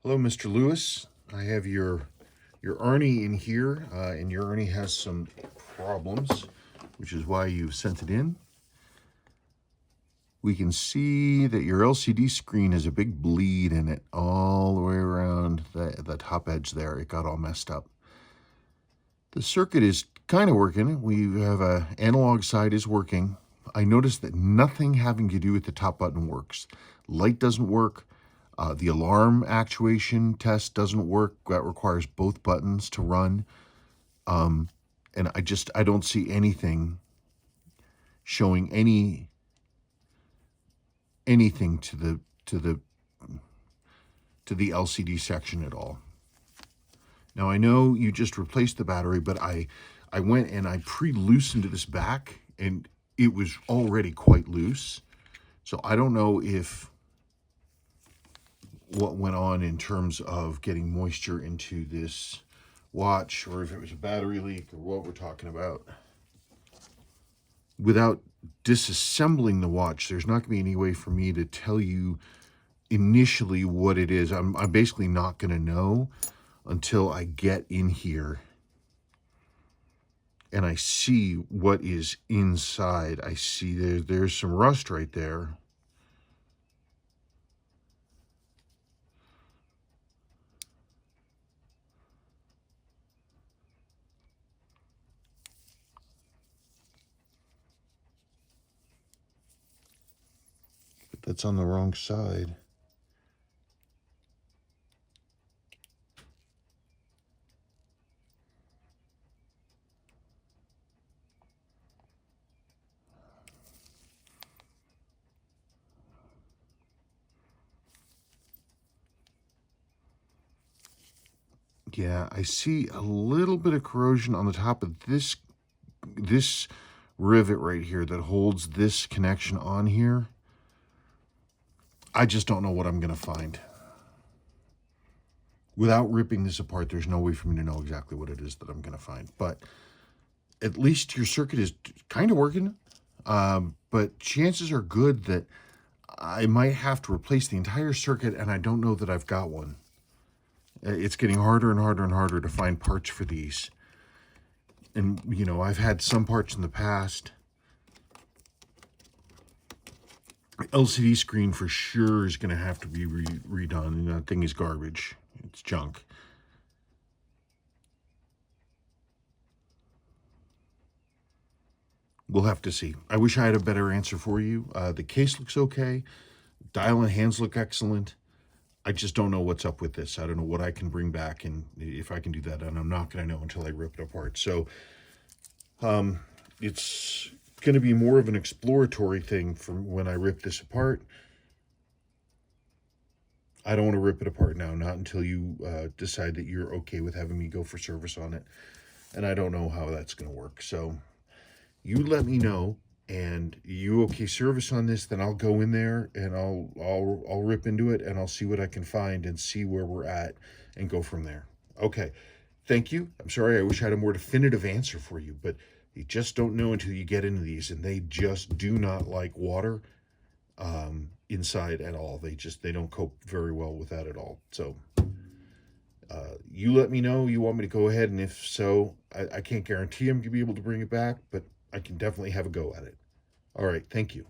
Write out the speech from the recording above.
Hello, Mr. Lewis. I have your Arnie in here, and your Arnie has some problems, which is why you've sent it in. We can see that your LCD screen has a big bleed in it all the way around the top edge there. It got all messed up. The circuit is kind of working. We have a analog side is working. I noticed that nothing having to do with the top button works. Light doesn't work. The alarm actuation test doesn't work. That requires both buttons to run. And I don't see anything showing anything to the LCD section at all. Now I know you just replaced the battery, but I went and I pre-loosened this back and it was already quite loose. So I don't know if what went on in terms of getting moisture into this watch, or if it was a battery leak, or what we're talking about. Without disassembling the watch, there's not going to be any way for me to tell you initially what it is. I'm basically not going to know until I get in here and I see what is inside. I see there's some rust right there. But that's on the wrong side. Yeah, I see a little bit of corrosion on the top of this rivet right here that holds this connection on here. I just don't know what I'm going to find. Without ripping this apart, there's no way for me to know exactly what it is that I'm going to find. But at least your circuit is kind of working. But chances are good that I might have to replace the entire circuit, and I don't know that I've got one. It's getting harder and harder and harder to find parts for these. And, you know, I've had some parts in the past. LCD screen for sure is going to have to be redone. And that thing is garbage. It's junk. We'll have to see. I wish I had a better answer for you. The case looks okay. Dial and hands look excellent. I just don't know what's up with this. I don't know what I can bring back and if I can do that, and I'm not going to know until I rip it apart. So it's going to be more of an exploratory thing from when I rip this apart. I don't want to rip it apart now, not until you decide that you're okay with having me go for service on it. And I don't know how that's going to work. So you let me know, and you okay service on this, then I'll go in there and I'll rip into it and I'll see what I can find and see where we're at and go from there. Okay. Thank you. I'm sorry. I wish I had a more definitive answer for you, but you just don't know until you get into these, and they just do not like water inside at all. They don't cope very well with that at all. So you let me know you want me to go ahead, and if so, I can't guarantee I'm going to be able to bring it back, but I can definitely have a go at it. All right. Thank you.